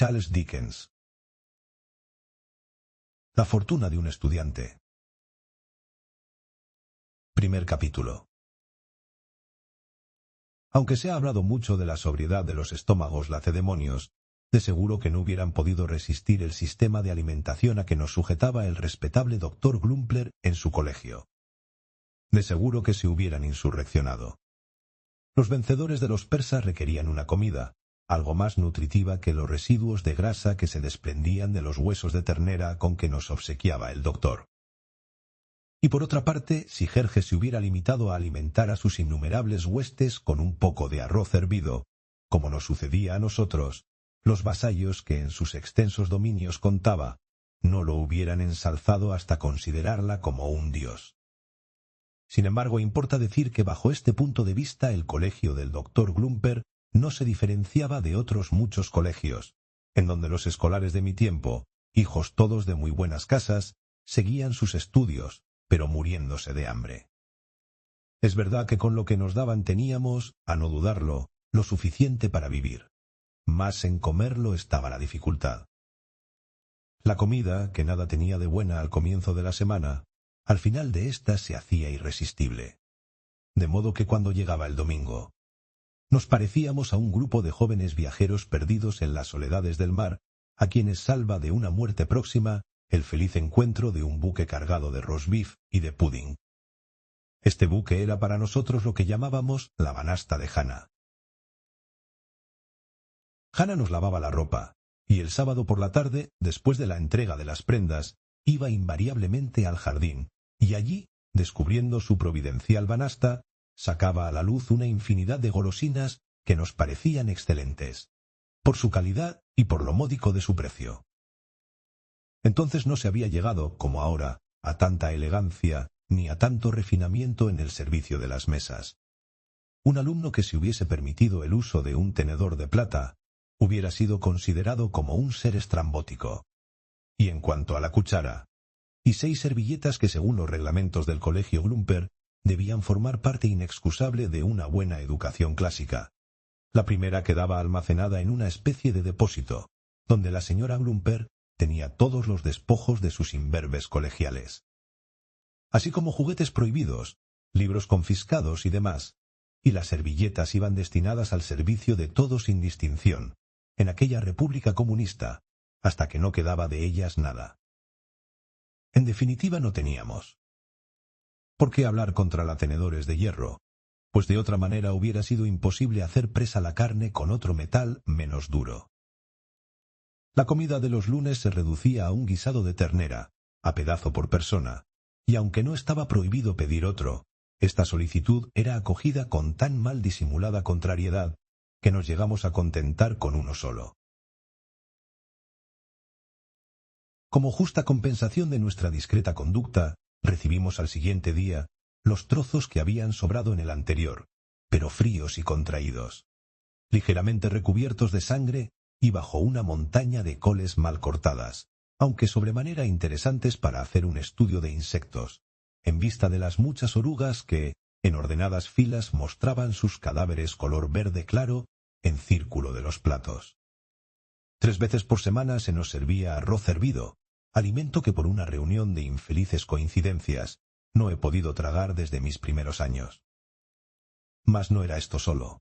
Charles Dickens. La fortuna de un estudiante. Primer capítulo. Aunque se ha hablado mucho de la sobriedad de los estómagos lacedemonios, de seguro que no hubieran podido resistir el sistema de alimentación a que nos sujetaba el respetable doctor Glumpler en su colegio. De seguro que se hubieran insurreccionado. Los vencedores de los persas requerían una comida, algo más nutritiva que los residuos de grasa que se desprendían de los huesos de ternera con que nos obsequiaba el doctor. Y por otra parte, si Jerjes se hubiera limitado a alimentar a sus innumerables huestes con un poco de arroz hervido, como nos sucedía a nosotros, los vasallos que en sus extensos dominios contaba, no lo hubieran ensalzado hasta considerarla como un dios. Sin embargo, importa decir que bajo este punto de vista el colegio del doctor Glumper no se diferenciaba de otros muchos colegios, en donde los escolares de mi tiempo, hijos todos de muy buenas casas, seguían sus estudios, pero muriéndose de hambre. Es verdad que con lo que nos daban teníamos, a no dudarlo, lo suficiente para vivir. Más en comerlo estaba la dificultad. La comida, que nada tenía de buena al comienzo de la semana, al final de ésta se hacía irresistible. De modo que cuando llegaba el domingo, nos parecíamos a un grupo de jóvenes viajeros perdidos en las soledades del mar, a quienes salva de una muerte próxima el feliz encuentro de un buque cargado de roast beef y de pudding. Este buque era para nosotros lo que llamábamos la banasta de Hannah. Hannah nos lavaba la ropa, y el sábado por la tarde, después de la entrega de las prendas, iba invariablemente al jardín, y allí, descubriendo su providencial banasta, sacaba a la luz una infinidad de golosinas que nos parecían excelentes, por su calidad y por lo módico de su precio. Entonces no se había llegado, como ahora, a tanta elegancia ni a tanto refinamiento en el servicio de las mesas. Un alumno que se hubiese permitido el uso de un tenedor de plata hubiera sido considerado como un ser estrambótico. Y en cuanto a la cuchara, y 6 servilletas que según los reglamentos del colegio Glumper debían formar parte inexcusable de una buena educación clásica. La primera quedaba almacenada en una especie de depósito, donde la señora Glumper tenía todos los despojos de sus imberbes colegiales, así como juguetes prohibidos, libros confiscados y demás, y las servilletas iban destinadas al servicio de todos sin distinción, en aquella república comunista, hasta que no quedaba de ellas nada. En definitiva no teníamos. ¿Por qué hablar contra la tenedores de hierro? Pues de otra manera hubiera sido imposible hacer presa la carne con otro metal menos duro. La comida de los lunes se reducía a un guisado de ternera, a pedazo por persona, y aunque no estaba prohibido pedir otro, esta solicitud era acogida con tan mal disimulada contrariedad que nos llegamos a contentar con uno solo. Como justa compensación de nuestra discreta conducta, recibimos al siguiente día los trozos que habían sobrado en el anterior, pero fríos y contraídos, ligeramente recubiertos de sangre y bajo una montaña de coles mal cortadas, aunque sobremanera interesantes para hacer un estudio de insectos, en vista de las muchas orugas que, en ordenadas filas, mostraban sus cadáveres color verde claro en círculo de los platos. 3 veces por semana se nos servía arroz hervido, alimento que por una reunión de infelices coincidencias no he podido tragar desde mis primeros años. Mas no era esto solo.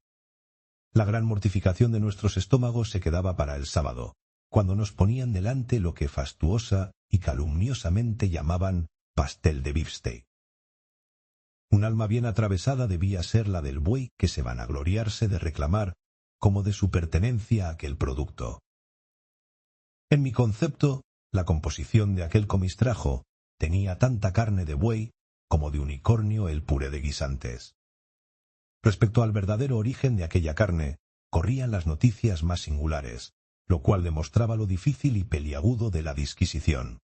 La gran mortificación de nuestros estómagos se quedaba para el sábado, cuando nos ponían delante lo que fastuosa y calumniosamente llamaban pastel de beefsteak. Un alma bien atravesada debía ser la del buey que se vanagloriarse de reclamar como de su pertenencia a aquel producto. En mi concepto, la composición de aquel comistrajo tenía tanta carne de buey como de unicornio el puré de guisantes. Respecto al verdadero origen de aquella carne, corrían las noticias más singulares, lo cual demostraba lo difícil y peliagudo de la disquisición.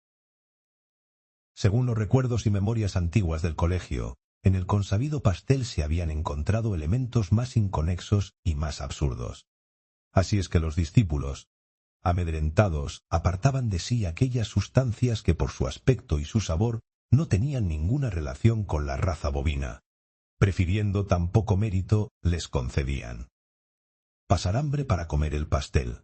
Según los recuerdos y memorias antiguas del colegio, en el consabido pastel se habían encontrado elementos más inconexos y más absurdos. Así es que los discípulos, amedrentados, apartaban de sí aquellas sustancias que por su aspecto y su sabor no tenían ninguna relación con la raza bovina. Prefiriendo tan poco mérito, les concedían pasar hambre para comer el pastel.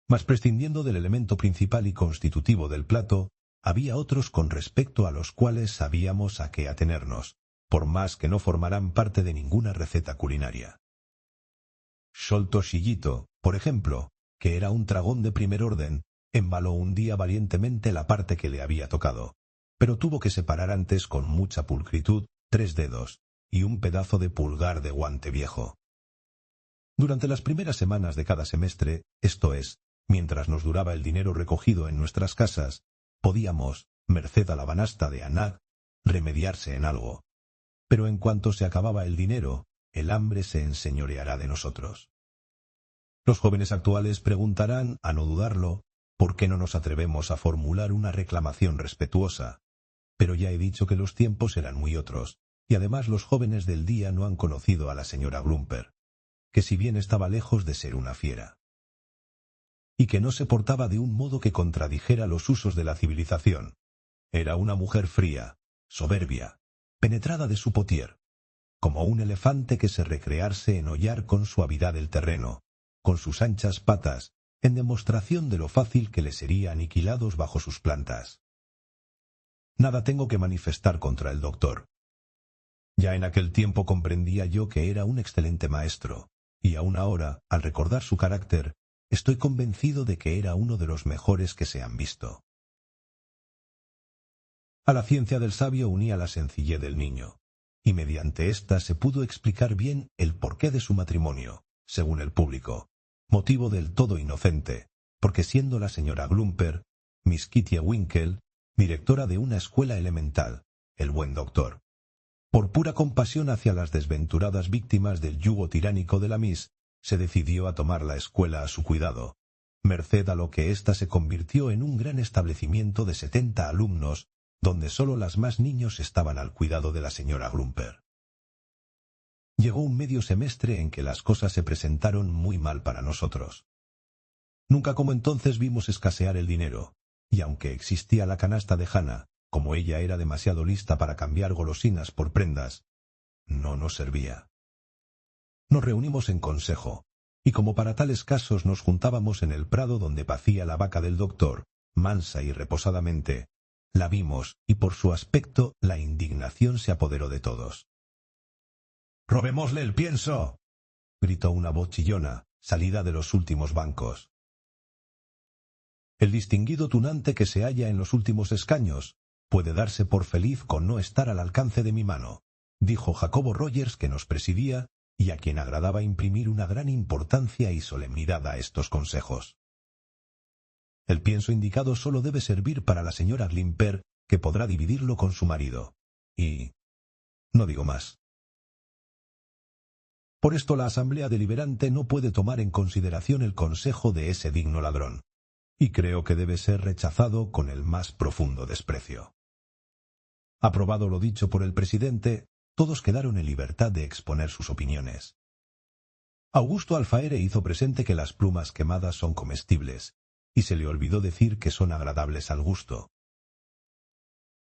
Mas prescindiendo del elemento principal y constitutivo del plato, había otros con respecto a los cuales sabíamos a qué atenernos, por más que no formaran parte de ninguna receta culinaria. Sholto Shillito, por ejemplo, que era un dragón de primer orden, embaló un día valientemente la parte que le había tocado, pero tuvo que separar antes con mucha pulcritud 3 dedos y un pedazo de pulgar de guante viejo. Durante las primeras semanas de cada semestre, esto es, mientras nos duraba el dinero recogido en nuestras casas, podíamos, merced a la banasta de Anak, remediarse en algo. Pero en cuanto se acababa el dinero, el hambre se enseñoreará de nosotros. Los jóvenes actuales preguntarán, a no dudarlo, por qué no nos atrevemos a formular una reclamación respetuosa. Pero ya he dicho que los tiempos eran muy otros, y además los jóvenes del día no han conocido a la señora Glumper, que si bien estaba lejos de ser una fiera, y que no se portaba de un modo que contradijera los usos de la civilización, era una mujer fría, soberbia, penetrada de su potier, como un elefante que se recrearse en hollar con suavidad el terreno, con sus anchas patas, en demostración de lo fácil que le sería aniquilados bajo sus plantas. Nada tengo que manifestar contra el doctor. Ya en aquel tiempo comprendía yo que era un excelente maestro, y aún ahora, al recordar su carácter, estoy convencido de que era uno de los mejores que se han visto. A la ciencia del sabio unía la sencillez del niño, y mediante ésta se pudo explicar bien el porqué de su matrimonio, según el público, motivo del todo inocente, porque siendo la señora Glumper, Miss Kitty Winkle, directora de una escuela elemental, el buen doctor, por pura compasión hacia las desventuradas víctimas del yugo tiránico de la Miss, se decidió a tomar la escuela a su cuidado, merced a lo que ésta se convirtió en un gran establecimiento de 70 alumnos, donde sólo las más niños estaban al cuidado de la señora Glumper. Llegó un medio semestre en que las cosas se presentaron muy mal para nosotros. Nunca como entonces vimos escasear el dinero, y aunque existía la canasta de Hannah, como ella era demasiado lista para cambiar golosinas por prendas, no nos servía. Nos reunimos en consejo, y como para tales casos nos juntábamos en el prado donde pacía la vaca del doctor, mansa y reposadamente, la vimos, y por su aspecto la indignación se apoderó de todos. «¡Robémosle el pienso!», gritó una voz chillona, salida de los últimos bancos. El distinguido tunante que se halla en los últimos escaños puede darse por feliz con no estar al alcance de mi mano, dijo Jacobo Rogers, que nos presidía y a quien agradaba imprimir una gran importancia y solemnidad a estos consejos. El pienso indicado solo debe servir para la señora Glimper, que podrá dividirlo con su marido. Y no digo más. Por esto la Asamblea Deliberante no puede tomar en consideración el consejo de ese digno ladrón, y creo que debe ser rechazado con el más profundo desprecio. Aprobado lo dicho por el presidente, todos quedaron en libertad de exponer sus opiniones. Augusto Alfaere hizo presente que las plumas quemadas son comestibles, y se le olvidó decir que son agradables al gusto.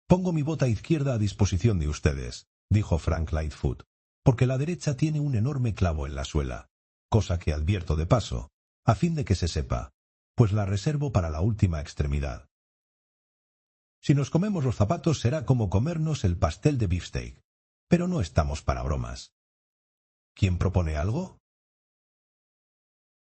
«Pongo mi bota izquierda a disposición de ustedes», dijo Frank Lightfoot, «porque la derecha tiene un enorme clavo en la suela, cosa que advierto de paso, a fin de que se sepa, pues la reservo para la última extremidad. Si nos comemos los zapatos será como comernos el pastel de beefsteak, pero no estamos para bromas. ¿Quién propone algo?»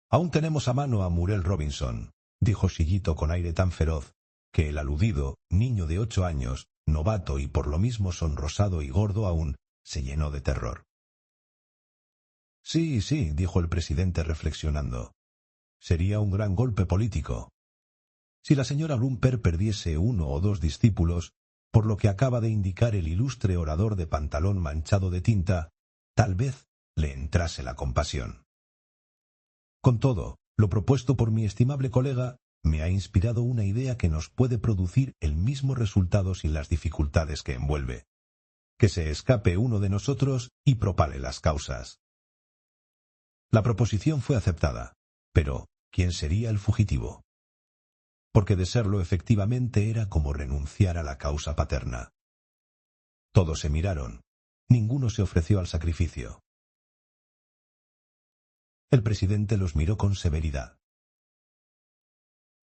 «Aún tenemos a mano a Muriel Robinson», dijo Shillito con aire tan feroz, que el aludido, niño de 8 años, novato y por lo mismo sonrosado y gordo aún, se llenó de terror. «Sí, sí», dijo el presidente reflexionando. «Sería un gran golpe político. Si la señora Glumper perdiese 1 o 2 discípulos, por lo que acaba de indicar el ilustre orador de pantalón manchado de tinta, tal vez le entrase la compasión. Con todo, lo propuesto por mi estimable colega me ha inspirado una idea que nos puede producir el mismo resultado sin las dificultades que envuelve. Que se escape uno de nosotros y propale las causas». La proposición fue aceptada, pero ¿quién sería el fugitivo? Porque de serlo efectivamente era como renunciar a la causa paterna. Todos se miraron, ninguno se ofreció al sacrificio. El presidente los miró con severidad.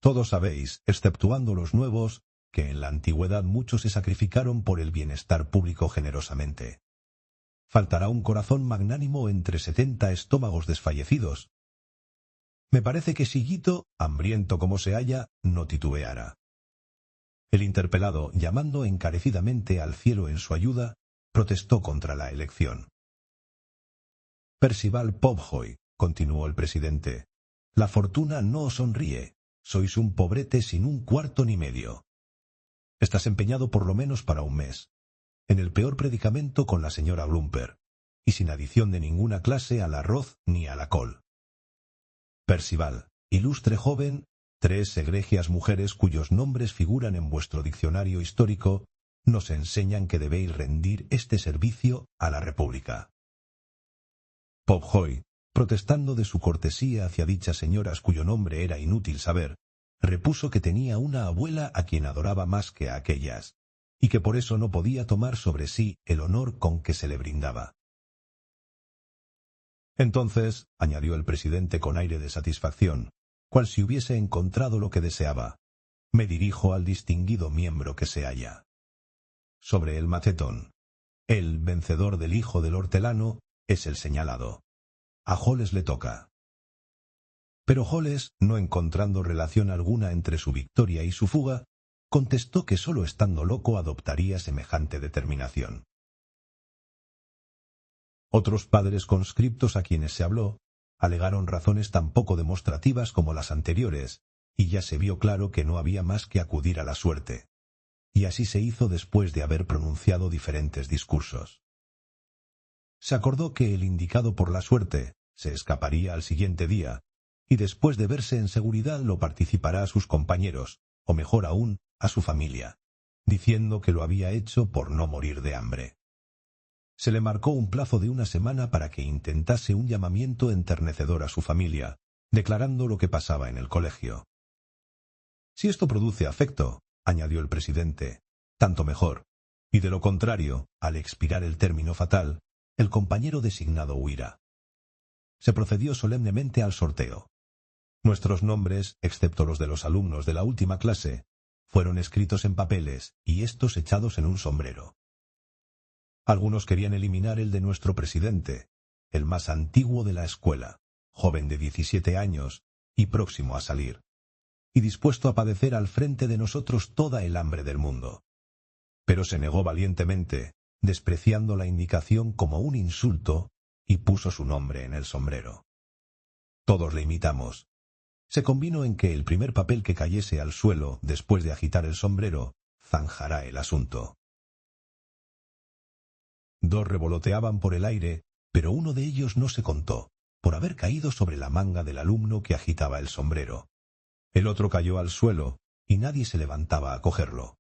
Todos sabéis, exceptuando los nuevos, que en la antigüedad muchos se sacrificaron por el bienestar público generosamente. ¿Faltará un corazón magnánimo entre 70 estómagos desfallecidos? Me parece que Sillito, hambriento como se halla, no titubeara. El interpelado, llamando encarecidamente al cielo en su ayuda, protestó contra la elección. Percival Pobjoy, continuó el presidente, la fortuna no os sonríe. Sois un pobrete sin un cuarto ni medio. Estás empeñado por lo menos para un mes, en el peor predicamento con la señora Glumper, y sin adición de ninguna clase al arroz ni a la col. Percival, ilustre joven, 3 egregias mujeres cuyos nombres figuran en vuestro diccionario histórico, nos enseñan que debéis rendir este servicio a la República. Pobjoy, protestando de su cortesía hacia dichas señoras cuyo nombre era inútil saber, repuso que tenía una abuela a quien adoraba más que a aquellas, y que por eso no podía tomar sobre sí el honor con que se le brindaba. Entonces, añadió el presidente con aire de satisfacción, cual si hubiese encontrado lo que deseaba, me dirijo al distinguido miembro que se halla. Sobre el macetón, el vencedor del hijo del hortelano es el señalado. A Joles le toca. Pero Joles, no encontrando relación alguna entre su victoria y su fuga, contestó que sólo estando loco adoptaría semejante determinación. Otros padres conscriptos a quienes se habló alegaron razones tan poco demostrativas como las anteriores, y ya se vio claro que no había más que acudir a la suerte. Y así se hizo después de haber pronunciado diferentes discursos. Se acordó que el indicado por la suerte se escaparía al siguiente día, y después de verse en seguridad lo participará a sus compañeros, o mejor aún, a su familia, diciendo que lo había hecho por no morir de hambre. Se le marcó un plazo de 1 semana para que intentase un llamamiento enternecedor a su familia, declarando lo que pasaba en el colegio. Si esto produce afecto, añadió el presidente, tanto mejor, y de lo contrario, al expirar el término fatal, el compañero designado huirá. Se procedió solemnemente al sorteo. Nuestros nombres, excepto los de los alumnos de la última clase, fueron escritos en papeles y estos echados en un sombrero. Algunos querían eliminar el de nuestro presidente, el más antiguo de la escuela, joven de 17 años y próximo a salir, y dispuesto a padecer al frente de nosotros toda el hambre del mundo. Pero se negó valientemente, despreciando la indicación como un insulto, y puso su nombre en el sombrero. Todos le imitamos. Se convino en que el primer papel que cayese al suelo después de agitar el sombrero zanjará el asunto. 2 revoloteaban por el aire, pero uno de ellos no se contó, por haber caído sobre la manga del alumno que agitaba el sombrero. El otro cayó al suelo, y nadie se levantaba a cogerlo.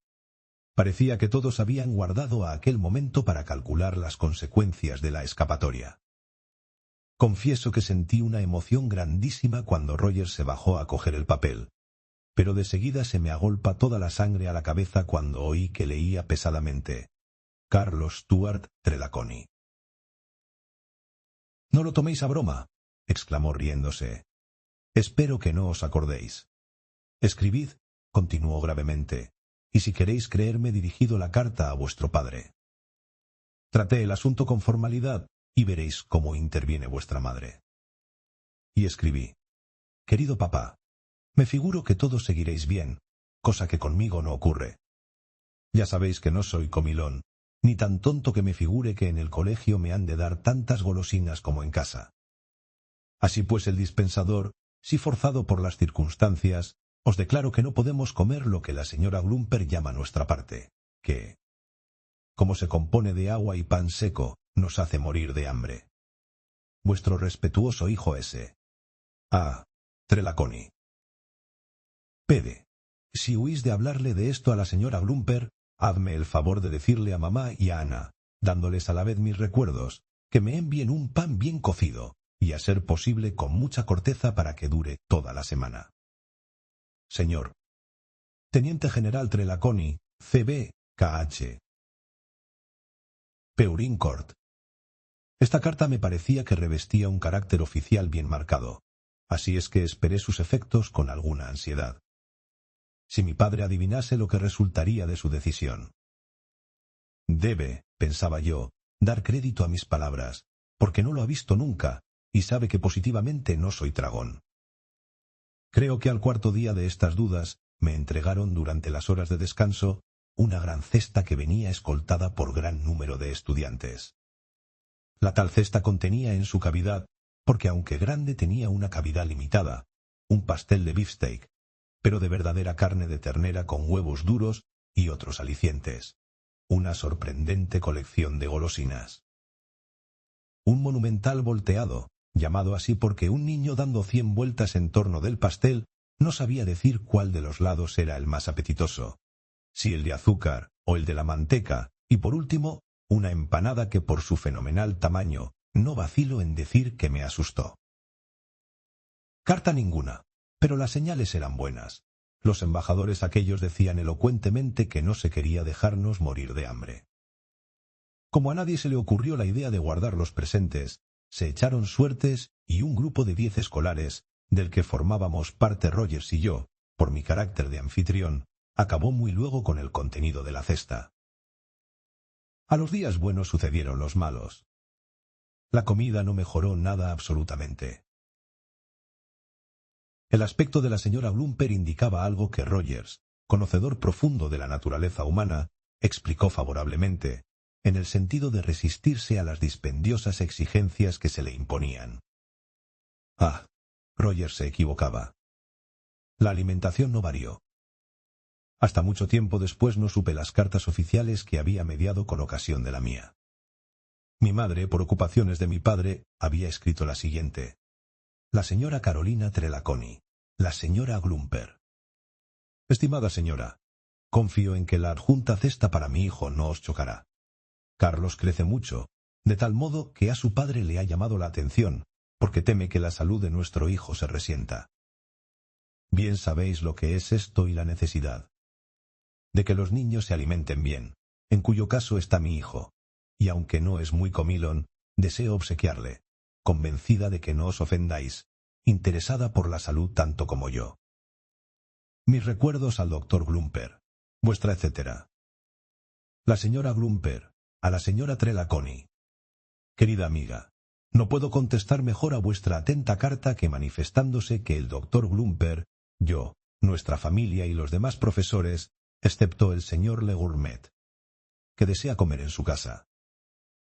Parecía que todos habían guardado a aquel momento para calcular las consecuencias de la escapatoria. Confieso que sentí una emoción grandísima cuando Rogers se bajó a coger el papel, pero de seguida se me agolpa toda la sangre a la cabeza cuando oí que leía pesadamente: Carlos Stuart Trelawney. «No lo toméis a broma», exclamó riéndose. «Espero que no os acordéis. Escribid», continuó gravemente, «y si queréis creerme dirigido la carta a vuestro padre. Traté el asunto con formalidad y veréis cómo interviene vuestra madre». Y escribí: «Querido papá, me figuro que todos seguiréis bien, cosa que conmigo no ocurre. Ya sabéis que no soy comilón, ni tan tonto que me figure que en el colegio me han de dar tantas golosinas como en casa. Así pues el dispensador, si forzado por las circunstancias, os declaro que no podemos comer lo que la señora Glumper llama nuestra parte, que, como se compone de agua y pan seco, nos hace morir de hambre. Vuestro respetuoso hijo S. A. Trelawney. Pede. Si huís de hablarle de esto a la señora Glumper, hazme el favor de decirle a mamá y a Ana, dándoles a la vez mis recuerdos, que me envíen un pan bien cocido, y a ser posible con mucha corteza para que dure toda la semana. Señor. Teniente General Trelawney, C.B. K.H. Peurin Court. Esta carta me parecía que revestía un carácter oficial bien marcado, así es que esperé sus efectos con alguna ansiedad. Si mi padre adivinase lo que resultaría de su decisión. Debe, pensaba yo, dar crédito a mis palabras, porque no lo ha visto nunca, y sabe que positivamente no soy tragón. Creo que al cuarto día de estas dudas me entregaron durante las horas de descanso una gran cesta que venía escoltada por gran número de estudiantes. La tal cesta contenía en su cavidad, porque aunque grande tenía una cavidad limitada, un pastel de beefsteak, pero de verdadera carne de ternera con huevos duros y otros alicientes. Una sorprendente colección de golosinas. Un monumental volteado, llamado así porque un niño dando 100 vueltas en torno del pastel no sabía decir cuál de los lados era el más apetitoso, si el de azúcar o el de la manteca, y por último, una empanada que por su fenomenal tamaño no vacilo en decir que me asustó. Carta ninguna, pero las señales eran buenas. Los embajadores aquellos decían elocuentemente que no se quería dejarnos morir de hambre. Como a nadie se le ocurrió la idea de guardar los presentes, se echaron suertes y un grupo de 10 escolares, del que formábamos parte Rogers y yo, por mi carácter de anfitrión, acabó muy luego con el contenido de la cesta. A los días buenos sucedieron los malos. La comida no mejoró nada absolutamente. El aspecto de la señora Glumper indicaba algo que Rogers, conocedor profundo de la naturaleza humana, explicó favorablemente, en el sentido de resistirse a las dispendiosas exigencias que se le imponían. Rogers se equivocaba. La alimentación no varió. Hasta mucho tiempo después no supe las cartas oficiales que había mediado con ocasión de la mía. Mi madre, por ocupaciones de mi padre, había escrito la siguiente: la señora Carolina Trelawney, la señora Glumper. Estimada señora, confío en que la adjunta cesta para mi hijo no os chocará. Carlos crece mucho, de tal modo que a su padre le ha llamado la atención, porque teme que la salud de nuestro hijo se resienta. Bien sabéis lo que es esto y la necesidad de que los niños se alimenten bien, en cuyo caso está mi hijo, y aunque no es muy comilón, deseo obsequiarle, convencida de que no os ofendáis, interesada por la salud tanto como yo. Mis recuerdos al doctor Glumper, vuestra etcétera. La señora Glumper, a la señora Trelawney. Querida amiga, no puedo contestar mejor a vuestra atenta carta que manifestándose que el doctor Glumper, yo, nuestra familia y los demás profesores, excepto el señor Le Gourmet, que desea comer en su casa.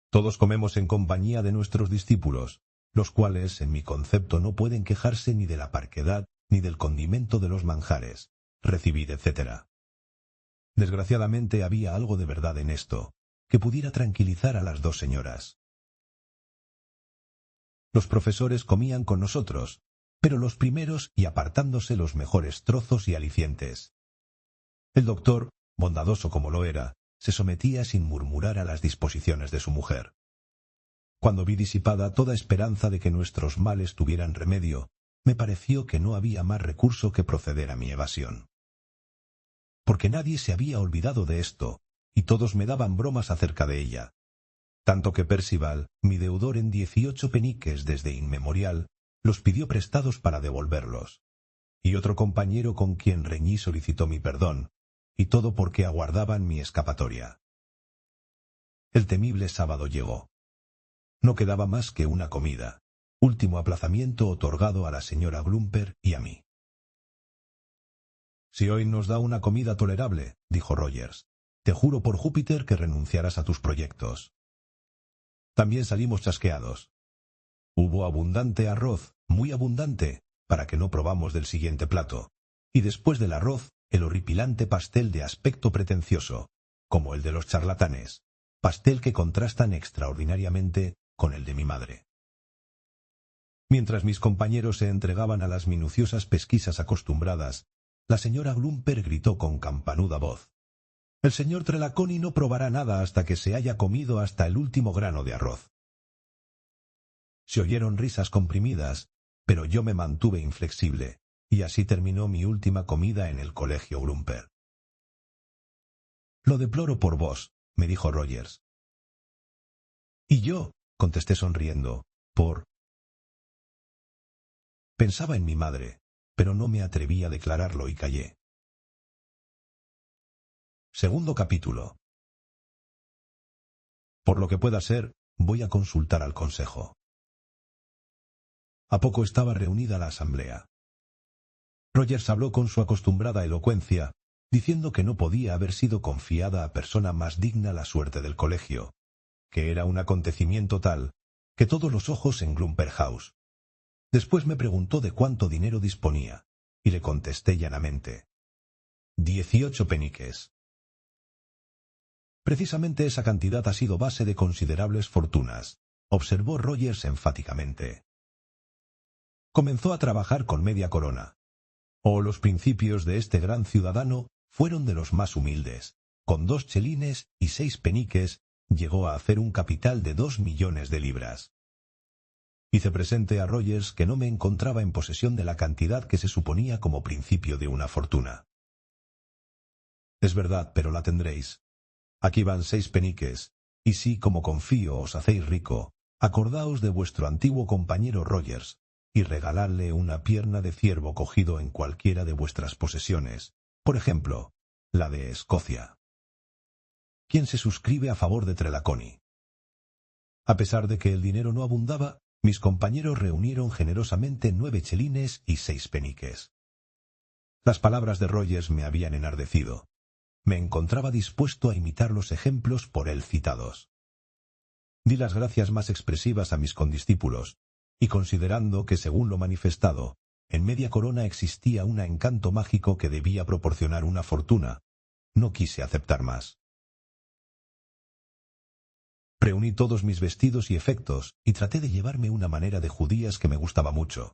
Todos comemos en compañía de nuestros discípulos, los cuales, en mi concepto, no pueden quejarse ni de la parquedad ni del condimento de los manjares, recibid, etc. Desgraciadamente había algo de verdad en esto, que pudiera tranquilizar a las dos señoras. Los profesores comían con nosotros, pero los primeros y apartándose los mejores trozos y alicientes. El doctor, bondadoso como lo era, se sometía sin murmurar a las disposiciones de su mujer. Cuando vi disipada toda esperanza de que nuestros males tuvieran remedio, me pareció que no había más recurso que proceder a mi evasión. Porque nadie se había olvidado de esto, y todos me daban bromas acerca de ella. Tanto que Percival, mi deudor en 18 peniques desde inmemorial, los pidió prestados para devolverlos. Y otro compañero con quien reñí solicitó mi perdón, y todo porque aguardaban mi escapatoria. El temible sábado llegó. No quedaba más que una comida, último aplazamiento otorgado a la señora Glumper y a mí. Si hoy nos da una comida tolerable, dijo Rogers, te juro por Júpiter que renunciarás a tus proyectos. También salimos chasqueados. Hubo abundante arroz, muy abundante, para que no probamos del siguiente plato, y después del arroz, el horripilante pastel de aspecto pretencioso, como el de los charlatanes, pastel que contrastan extraordinariamente con el de mi madre. Mientras mis compañeros se entregaban a las minuciosas pesquisas acostumbradas, la señora Glumper gritó con campanuda voz: «El señor Trelawney no probará nada hasta que se haya comido hasta el último grano de arroz». Se oyeron risas comprimidas, pero yo me mantuve inflexible, y así terminó mi última comida en el colegio Glumper. «Lo deploro por vos», me dijo Rogers. «Y yo», contesté sonriendo, Pensaba en mi madre, pero no me atreví a declararlo y callé. Segundo capítulo. Por lo que pueda ser, voy a consultar al consejo. A poco estaba reunida la asamblea. Rogers habló con su acostumbrada elocuencia, diciendo que no podía haber sido confiada a persona más digna la suerte del colegio, que era un acontecimiento tal, que todos los ojos en Glumper House. Después me preguntó de cuánto dinero disponía, y le contesté llanamente. 18 peniques. Precisamente esa cantidad ha sido base de considerables fortunas, observó Rogers enfáticamente. Comenzó a trabajar con media corona. Los principios de este gran ciudadano fueron de los más humildes. Con 2 chelines y 6 peniques llegó a hacer un capital de 2 millones de libras. Hice presente a Rogers que no me encontraba en posesión de la cantidad que se suponía como principio de una fortuna. Es verdad, pero la tendréis. Aquí van 6 peniques, y si, como confío, os hacéis rico, acordaos de vuestro antiguo compañero Rogers, y regaladle una pierna de ciervo cogido en cualquiera de vuestras posesiones, por ejemplo, la de Escocia. ¿Quién se suscribe a favor de Trelawney? A pesar de que el dinero no abundaba, mis compañeros reunieron generosamente 9 chelines y 6 peniques. Las palabras de Rogers me habían enardecido. Me encontraba dispuesto a imitar los ejemplos por él citados. Di las gracias más expresivas a mis condiscípulos, y considerando que, según lo manifestado, en media corona existía un encanto mágico que debía proporcionar una fortuna, no quise aceptar más. Reuní todos mis vestidos y efectos, y traté de llevarme una manera de judías que me gustaba mucho.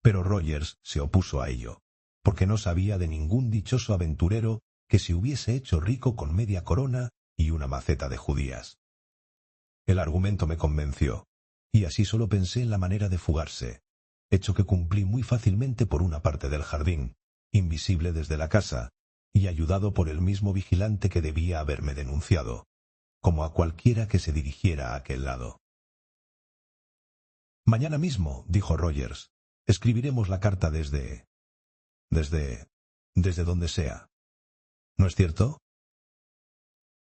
Pero Rogers se opuso a ello, porque no sabía de ningún dichoso aventurero que se hubiese hecho rico con media corona y una maceta de judías. El argumento me convenció, y así solo pensé en la manera de fugarse, hecho que cumplí muy fácilmente por una parte del jardín, invisible desde la casa, y ayudado por el mismo vigilante que debía haberme denunciado, como a cualquiera que se dirigiera a aquel lado. Mañana mismo, dijo Rogers, escribiremos la carta desde donde sea. ¿No es cierto?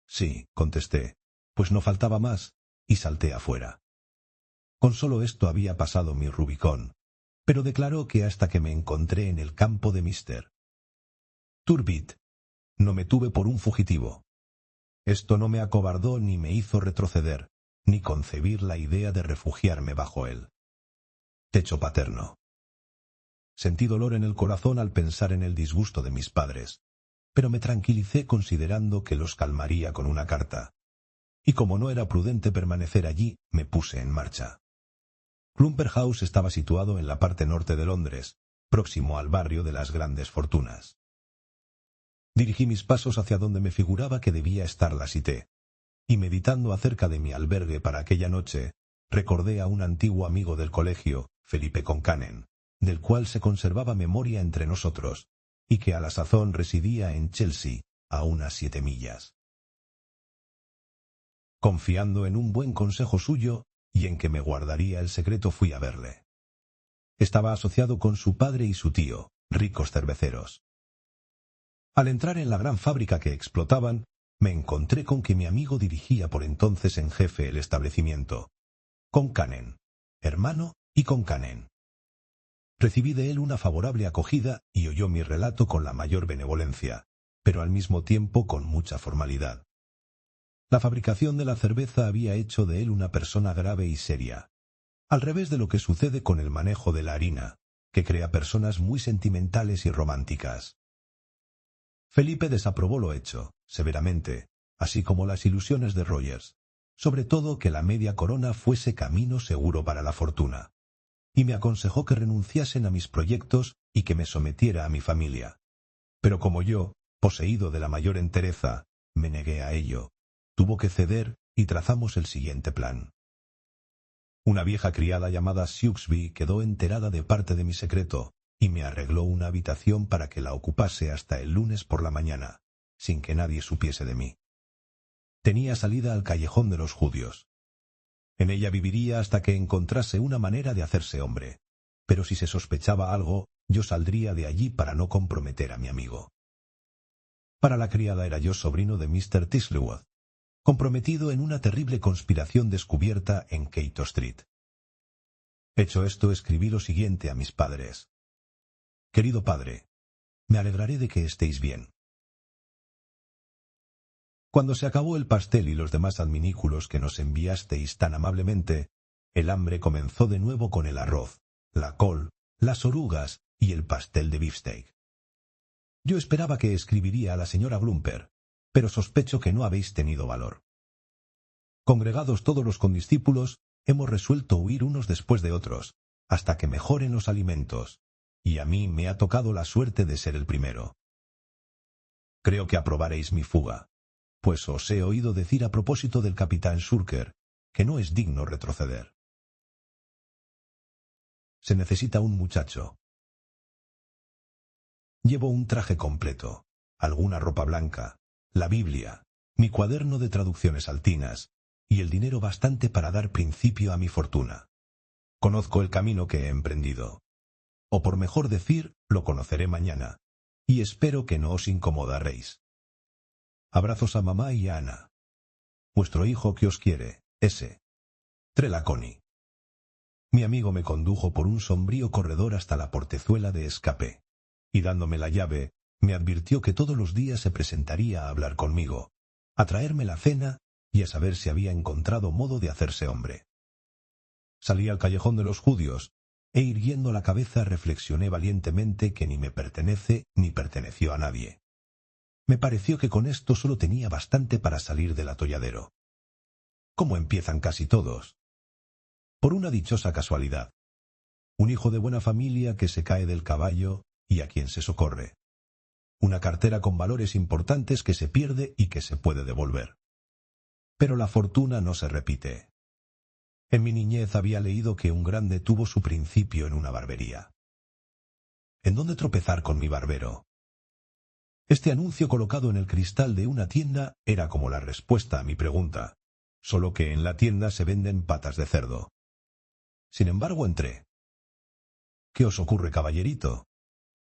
Sí, contesté, pues no faltaba más, y salté afuera. Con solo esto había pasado mi Rubicón, pero declaró que hasta que me encontré en el campo de Mr. Turbit, no me tuve por un fugitivo. Esto no me acobardó ni me hizo retroceder, ni concebir la idea de refugiarme bajo el techo paterno. Sentí dolor en el corazón al pensar en el disgusto de mis padres, pero me tranquilicé considerando que los calmaría con una carta. Y como no era prudente permanecer allí, me puse en marcha. Glumper House estaba situado en la parte norte de Londres, próximo al barrio de las grandes fortunas. Dirigí mis pasos hacia donde me figuraba que debía estar la Cité, y meditando acerca de mi albergue para aquella noche, recordé a un antiguo amigo del colegio, Felipe Concanen, del cual se conservaba memoria entre nosotros, y que a la sazón residía en Chelsea, a unas 7 millas. Confiando en un buen consejo suyo, y en que me guardaría el secreto, fui a verle. Estaba asociado con su padre y su tío, ricos cerveceros. Al entrar en la gran fábrica que explotaban, me encontré con que mi amigo dirigía por entonces en jefe el establecimiento. Concanen, hermano y Concanen. Recibí de él una favorable acogida y oyó mi relato con la mayor benevolencia, pero al mismo tiempo con mucha formalidad. La fabricación de la cerveza había hecho de él una persona grave y seria, al revés de lo que sucede con el manejo de la harina, que crea personas muy sentimentales y románticas. Felipe desaprobó lo hecho, severamente, así como las ilusiones de Rogers, sobre todo que la media corona fuese camino seguro para la fortuna, y me aconsejó que renunciasen a mis proyectos y que me sometiera a mi familia. Pero como yo, poseído de la mayor entereza, me negué a ello, tuvo que ceder y trazamos el siguiente plan. Una vieja criada llamada Siuxby quedó enterada de parte de mi secreto y me arregló una habitación para que la ocupase hasta el lunes por la mañana, sin que nadie supiese de mí. Tenía salida al callejón de los judíos. En ella viviría hasta que encontrase una manera de hacerse hombre, pero si se sospechaba algo, yo saldría de allí para no comprometer a mi amigo. Para la criada era yo sobrino de Mr. Tisleworth, comprometido en una terrible conspiración descubierta en Cato Street. Hecho esto, escribí lo siguiente a mis padres. Querido padre, me alegraré de que estéis bien. Cuando se acabó el pastel y los demás adminículos que nos enviasteis tan amablemente, el hambre comenzó de nuevo con el arroz, la col, las orugas y el pastel de beefsteak. Yo esperaba que escribiría a la señora Glumper, pero sospecho que no habéis tenido valor. Congregados todos los condiscípulos, hemos resuelto huir unos después de otros, hasta que mejoren los alimentos, y a mí me ha tocado la suerte de ser el primero. Creo que aprobaréis mi fuga, pues os he oído decir a propósito del capitán Shurker que no es digno retroceder. Se necesita un muchacho. Llevo un traje completo, alguna ropa blanca, la Biblia, mi cuaderno de traducciones altinas y el dinero bastante para dar principio a mi fortuna. Conozco el camino que he emprendido, o por mejor decir, lo conoceré mañana, y espero que no os incomodaréis. Abrazos a mamá y a Ana. Vuestro hijo que os quiere, S. Trelawney. Mi amigo me condujo por un sombrío corredor hasta la portezuela de escape, y dándome la llave, me advirtió que todos los días se presentaría a hablar conmigo, a traerme la cena y a saber si había encontrado modo de hacerse hombre. Salí al callejón de los judíos, e irguiendo la cabeza reflexioné valientemente que ni me pertenece ni perteneció a nadie. Me pareció que con esto solo tenía bastante para salir del atolladero. ¿Cómo empiezan casi todos? Por una dichosa casualidad. Un hijo de buena familia que se cae del caballo y a quien se socorre. Una cartera con valores importantes que se pierde y que se puede devolver. Pero la fortuna no se repite. En mi niñez había leído que un grande tuvo su principio en una barbería. ¿En dónde tropezar con mi barbero? Este anuncio colocado en el cristal de una tienda era como la respuesta a mi pregunta, solo que en la tienda se venden patas de cerdo. Sin embargo, entré. ¿Qué os ocurre, caballerito?,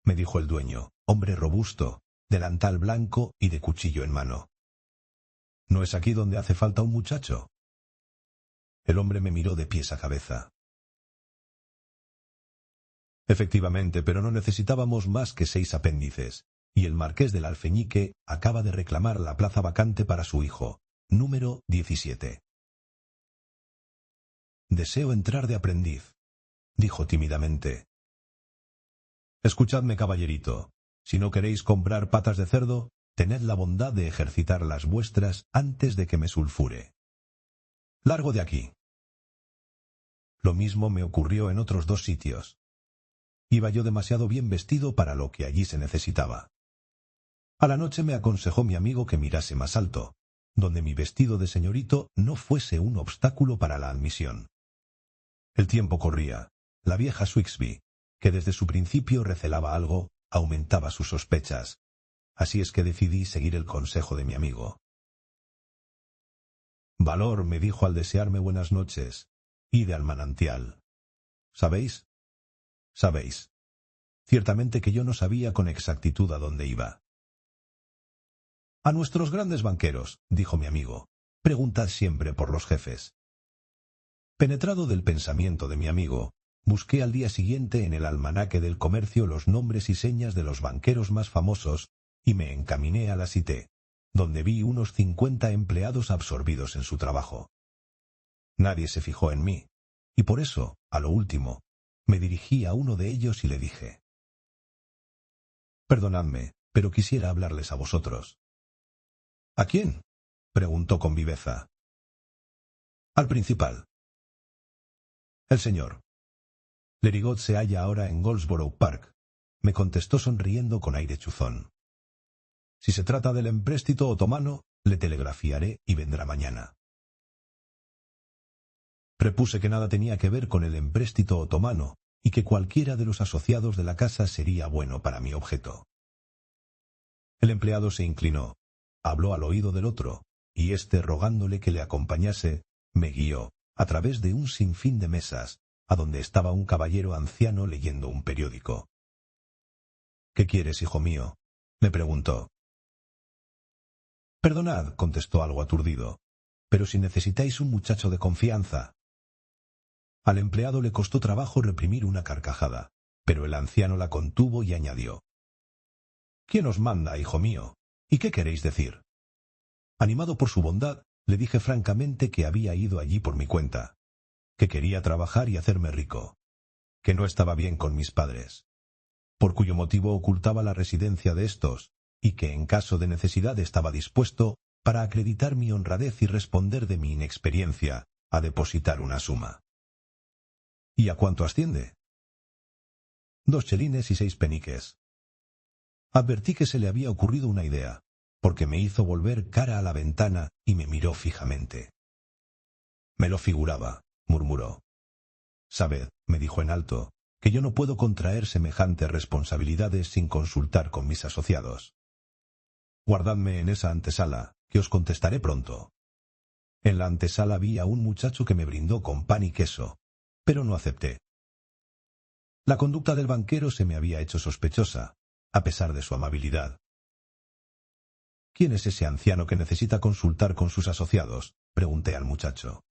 me dijo el dueño, hombre robusto, delantal blanco y de cuchillo en mano. ¿No es aquí donde hace falta un muchacho? El hombre me miró de pies a cabeza. Efectivamente, pero no necesitábamos más que 6 apéndices, y el marqués del Alfeñique acaba de reclamar la plaza vacante para su hijo, número 17. Deseo entrar de aprendiz, dijo tímidamente. Escuchadme, caballerito. Si no queréis comprar patas de cerdo, tened la bondad de ejercitar las vuestras antes de que me sulfure. Largo de aquí. Lo mismo me ocurrió en otros 2 sitios. Iba yo demasiado bien vestido para lo que allí se necesitaba. A la noche me aconsejó mi amigo que mirase más alto, donde mi vestido de señorito no fuese un obstáculo para la admisión. El tiempo corría. La vieja Swigsby, que desde su principio recelaba algo, aumentaba sus sospechas. Así es que decidí seguir el consejo de mi amigo. Valor, me dijo al desearme buenas noches, id al manantial. ¿Sabéis? Sabéis. Ciertamente que yo no sabía con exactitud a dónde iba. A nuestros grandes banqueros, dijo mi amigo, preguntad siempre por los jefes. Penetrado del pensamiento de mi amigo, busqué al día siguiente en el almanaque del comercio los nombres y señas de los banqueros más famosos y me encaminé a la Cité, donde vi unos 50 empleados absorbidos en su trabajo. Nadie se fijó en mí, y por eso, a lo último, me dirigí a uno de ellos y le dije: «Perdonadme, pero quisiera hablarles a vosotros». «¿A quién?», preguntó con viveza. «Al principal». «El señor Lerigot se halla ahora en Goldsborough Park», me contestó sonriendo con aire chuzón. «Si se trata del empréstito otomano, le telegrafiaré y vendrá mañana». Prepuse que nada tenía que ver con el empréstito otomano y que cualquiera de los asociados de la casa sería bueno para mi objeto. El empleado se inclinó, habló al oído del otro, y éste, rogándole que le acompañase, me guió, a través de un sinfín de mesas, a donde estaba un caballero anciano leyendo un periódico. «¿Qué quieres, hijo mío?», me preguntó. Perdonad, contestó algo aturdido, pero si necesitáis un muchacho de confianza. Al empleado le costó trabajo reprimir una carcajada, pero el anciano la contuvo y añadió: ¿Quién os manda, hijo mío? ¿Y qué queréis decir? Animado por su bondad, le dije francamente que había ido allí por mi cuenta, que quería trabajar y hacerme rico, que no estaba bien con mis padres, por cuyo motivo ocultaba la residencia de éstos, y que en caso de necesidad estaba dispuesto, para acreditar mi honradez y responder de mi inexperiencia, a depositar una suma. ¿Y a cuánto asciende? 2 chelines y 6 peniques. Advertí que se le había ocurrido una idea, porque me hizo volver cara a la ventana y me miró fijamente. Me lo figuraba, murmuró. Sabed, me dijo en alto, que yo no puedo contraer semejantes responsabilidades sin consultar con mis asociados. Guardadme en esa antesala, que os contestaré pronto. En la antesala vi a un muchacho que me brindó con pan y queso, pero no acepté. La conducta del banquero se me había hecho sospechosa, a pesar de su amabilidad. ¿Quién es ese anciano que necesita consultar con sus asociados?, pregunté al muchacho.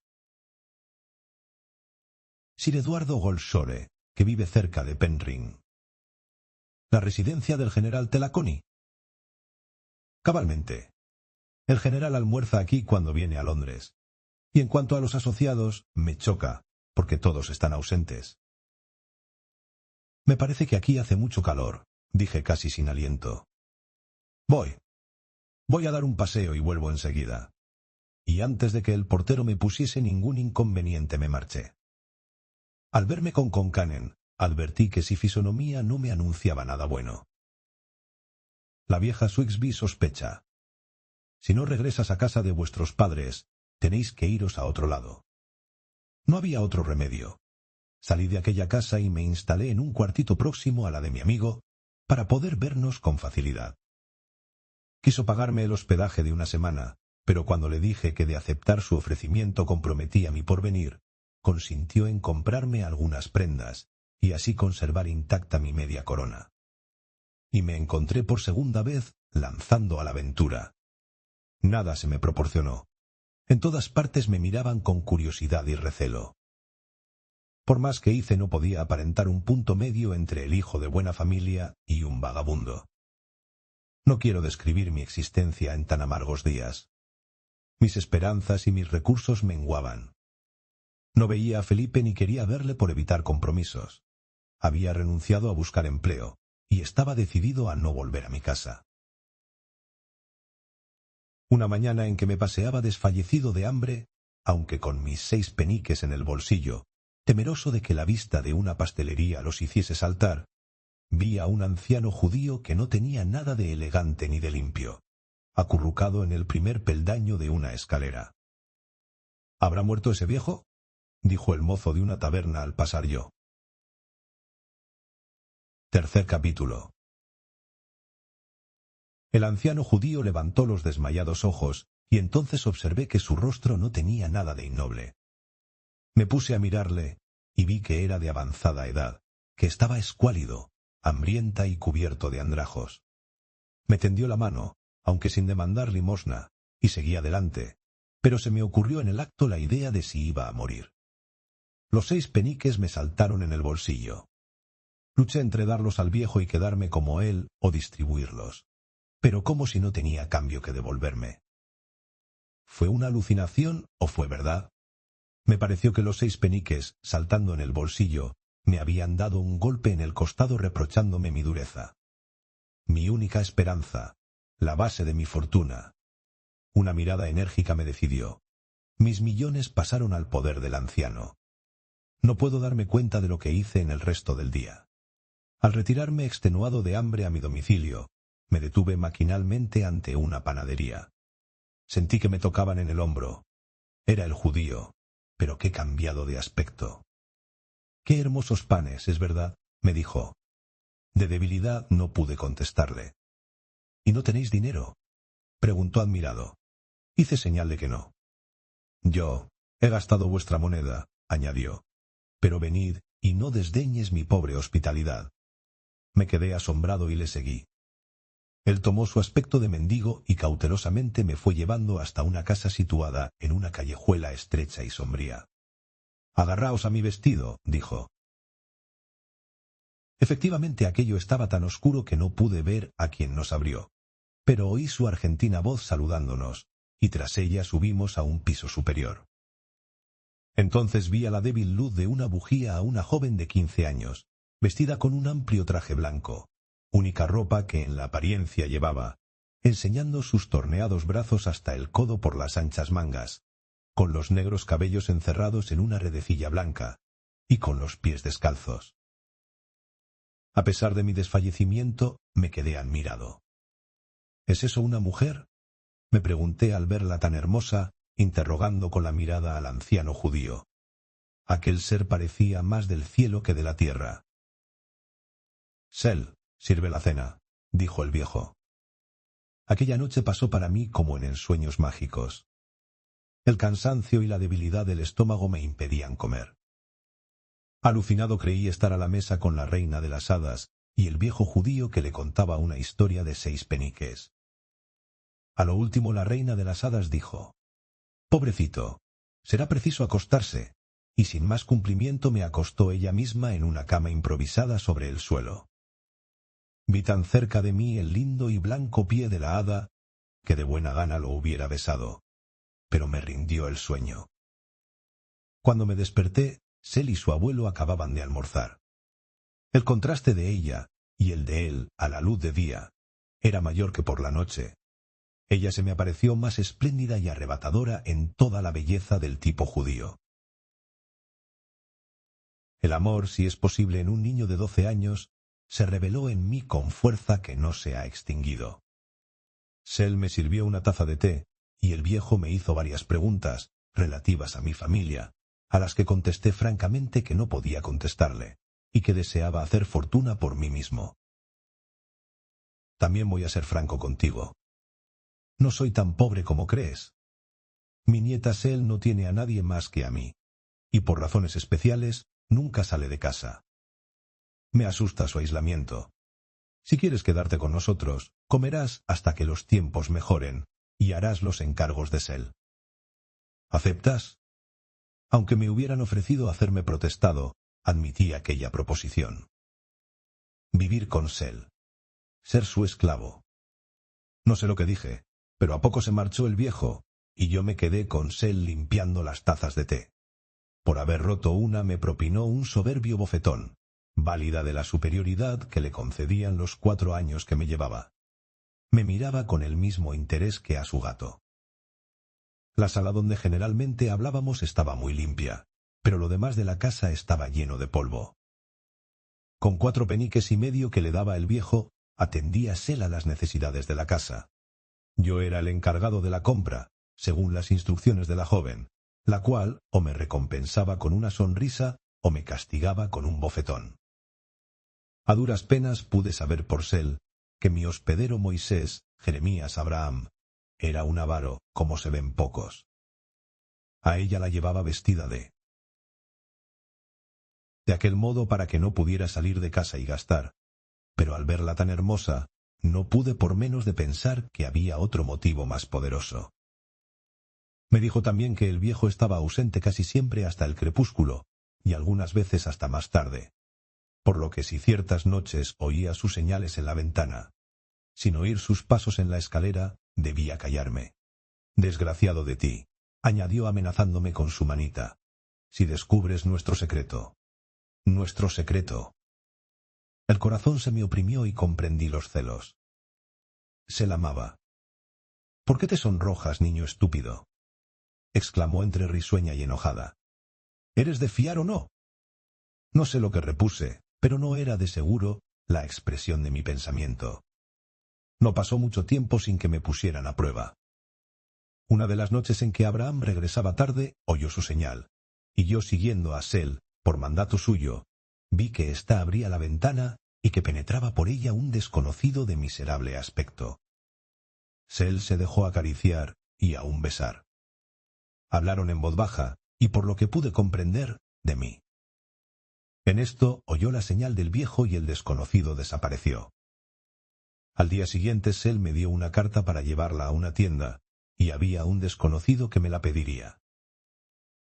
Sir Eduardo Golshore, que vive cerca de Penryn. ¿La residencia del general Telaconi? Cabalmente. El general almuerza aquí cuando viene a Londres. Y en cuanto a los asociados, me choca, porque todos están ausentes. Me parece que aquí hace mucho calor, dije casi sin aliento. Voy a dar un paseo y vuelvo enseguida. Y antes de que el portero me pusiese ningún inconveniente me marché. Al verme con Concanen, advertí que si fisonomía no me anunciaba nada bueno. La vieja Swigsby sospecha. Si no regresas a casa de vuestros padres, tenéis que iros a otro lado. No había otro remedio. Salí de aquella casa y me instalé en un cuartito próximo a la de mi amigo, para poder vernos con facilidad. Quiso pagarme el hospedaje de una semana, pero cuando le dije que de aceptar su ofrecimiento comprometía mi porvenir, consintió en comprarme algunas prendas, y así conservar intacta mi media corona. Y me encontré por segunda vez lanzando a la aventura. Nada se me proporcionó. En todas partes me miraban con curiosidad y recelo. Por más que hice no podía aparentar un punto medio entre el hijo de buena familia y un vagabundo. No quiero describir mi existencia en tan amargos días. Mis esperanzas y mis recursos menguaban. No veía a Felipe ni quería verle por evitar compromisos. Había renunciado a buscar empleo, y estaba decidido a no volver a mi casa. Una mañana en que me paseaba desfallecido de hambre, aunque con mis 6 peniques en el bolsillo, temeroso de que la vista de una pastelería los hiciese saltar, vi a un anciano judío que no tenía nada de elegante ni de limpio, acurrucado en el primer peldaño de una escalera. ¿Habrá muerto ese viejo?, dijo el mozo de una taberna al pasar yo. Tercer capítulo. El anciano judío levantó los desmayados ojos, y entonces observé que su rostro no tenía nada de innoble. Me puse a mirarle, y vi que era de avanzada edad, que estaba escuálido, hambrienta y cubierto de andrajos. Me tendió la mano, aunque sin demandar limosna, y seguí adelante, pero se me ocurrió en el acto la idea de si iba a morir. Los 6 peniques me saltaron en el bolsillo. Luché entre darlos al viejo y quedarme como él o distribuirlos, pero como si no tenía cambio que devolverme. ¿Fue una alucinación o fue verdad? Me pareció que los 6 peniques, saltando en el bolsillo, me habían dado un golpe en el costado reprochándome mi dureza. Mi única esperanza, la base de mi fortuna. Una mirada enérgica me decidió. Mis millones pasaron al poder del anciano. No puedo darme cuenta de lo que hice en el resto del día. Al retirarme extenuado de hambre a mi domicilio, me detuve maquinalmente ante una panadería. Sentí que me tocaban en el hombro. Era el judío, pero qué cambiado de aspecto. «Qué hermosos panes, es verdad», me dijo. De debilidad no pude contestarle. «¿Y no tenéis dinero?», preguntó admirado. Hice señal de que no. «Yo he gastado vuestra moneda», añadió. «Pero venid y no desdeñes mi pobre hospitalidad». Me quedé asombrado y le seguí. Él tomó su aspecto de mendigo y cautelosamente me fue llevando hasta una casa situada en una callejuela estrecha y sombría. «Agarraos a mi vestido», dijo. Efectivamente aquello estaba tan oscuro que no pude ver a quien nos abrió, pero oí su argentina voz saludándonos, y tras ella subimos a un piso superior. Entonces vi a la débil luz de una bujía a una joven de 15 años, vestida con un amplio traje blanco, única ropa que en la apariencia llevaba, enseñando sus torneados brazos hasta el codo por las anchas mangas, con los negros cabellos encerrados en una redecilla blanca, y con los pies descalzos. A pesar de mi desfallecimiento, me quedé admirado. ¿Es eso una mujer?, me pregunté al verla tan hermosa, interrogando con la mirada al anciano judío. Aquel ser parecía más del cielo que de la tierra. «Sel, sirve la cena», dijo el viejo. Aquella noche pasó para mí como en ensueños mágicos. El cansancio y la debilidad del estómago me impedían comer. Alucinado creí estar a la mesa con la reina de las hadas y el viejo judío que le contaba una historia de 6 peniques. A lo último la reina de las hadas dijo: «Pobrecito, será preciso acostarse», y sin más cumplimiento me acostó ella misma en una cama improvisada sobre el suelo. Vi tan cerca de mí el lindo y blanco pie de la hada que de buena gana lo hubiera besado, pero me rindió el sueño. Cuando me desperté, Sel y su abuelo acababan de almorzar. El contraste de ella y el de él a la luz de día era mayor que por la noche. Ella se me apareció más espléndida y arrebatadora en toda la belleza del tipo judío. El amor, si es posible en un niño de 12 años, se reveló en mí con fuerza que no se ha extinguido. Sel me sirvió una taza de té, y el viejo me hizo varias preguntas relativas a mi familia, a las que contesté francamente que no podía contestarle, y que deseaba hacer fortuna por mí mismo. También voy a ser franco contigo. No soy tan pobre como crees. Mi nieta Sel no tiene a nadie más que a mí, y por razones especiales nunca sale de casa. Me asusta su aislamiento. Si quieres quedarte con nosotros, comerás hasta que los tiempos mejoren, y harás los encargos de Sel. ¿Aceptas? Aunque me hubieran ofrecido hacerme protestado, admití aquella proposición. Vivir con Sel. Ser su esclavo. No sé lo que dije, pero a poco se marchó el viejo, y yo me quedé con Sel limpiando las tazas de té. Por haber roto una me propinó un soberbio bofetón, válida de la superioridad que le concedían los 4 años que me llevaba. Me miraba con el mismo interés que a su gato. La sala donde generalmente hablábamos estaba muy limpia, pero lo demás de la casa estaba lleno de polvo. Con 4 peniques y medio que le daba el viejo, atendía Sel a las necesidades de la casa. Yo era el encargado de la compra, según las instrucciones de la joven, la cual o me recompensaba con una sonrisa o me castigaba con un bofetón. A duras penas pude saber por Sel que mi hospedero Moisés, Jeremías Abraham, era un avaro como se ven pocos. A ella la llevaba vestida de aquel modo para que no pudiera salir de casa y gastar, pero al verla tan hermosa, no pude por menos de pensar que había otro motivo más poderoso. Me dijo también que el viejo estaba ausente casi siempre hasta el crepúsculo, y algunas veces hasta más tarde, por lo que si ciertas noches oía sus señales en la ventana, sin oír sus pasos en la escalera, debía callarme. «Desgraciado de ti», añadió amenazándome con su manita, «si descubres nuestro secreto». Nuestro secreto. El corazón se me oprimió y comprendí los celos. Se la amaba. «¿Por qué te sonrojas, niño estúpido?», exclamó entre risueña y enojada. «¿Eres de fiar o no?». No sé lo que repuse, pero no era de seguro la expresión de mi pensamiento. No pasó mucho tiempo sin que me pusieran a prueba. Una de las noches en que Abraham regresaba tarde, oyó su señal, y yo, siguiendo a Sel, por mandato suyo, vi que ésta abría la ventana y que penetraba por ella un desconocido de miserable aspecto. Sel se dejó acariciar y aún besar. Hablaron en voz baja, y por lo que pude comprender, de mí. En esto oyó la señal del viejo y el desconocido desapareció. Al día siguiente Sel me dio una carta para llevarla a una tienda, y había un desconocido que me la pediría.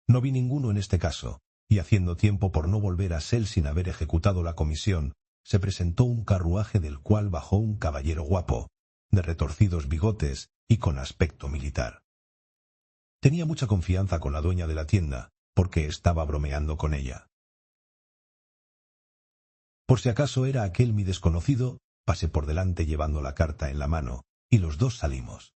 No vi ninguno en este caso, y haciendo tiempo por no volver a Sel sin haber ejecutado la comisión, se presentó un carruaje del cual bajó un caballero guapo, de retorcidos bigotes y con aspecto militar. Tenía mucha confianza con la dueña de la tienda, porque estaba bromeando con ella. Por si acaso era aquel mi desconocido, pasé por delante llevando la carta en la mano, y los dos salimos.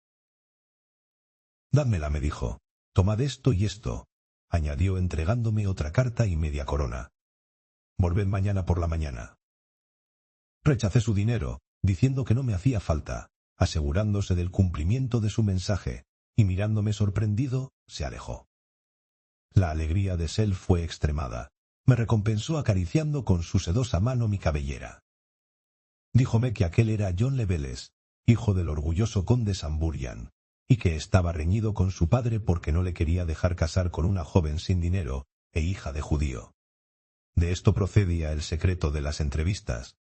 «Dámela», me dijo. «Tomad esto y esto», añadió entregándome otra carta y media corona. «Volved mañana por la mañana». Rechacé su dinero, diciendo que no me hacía falta, asegurándose del cumplimiento de su mensaje, y mirándome sorprendido, se alejó. La alegría de Sel fue extremada. Me recompensó acariciando con su sedosa mano mi cabellera. Díjome que aquel era John Leveles, hijo del orgulloso conde Samburian, y que estaba reñido con su padre porque no le quería dejar casar con una joven sin dinero e hija de judío. De esto procedía el secreto de las entrevistas.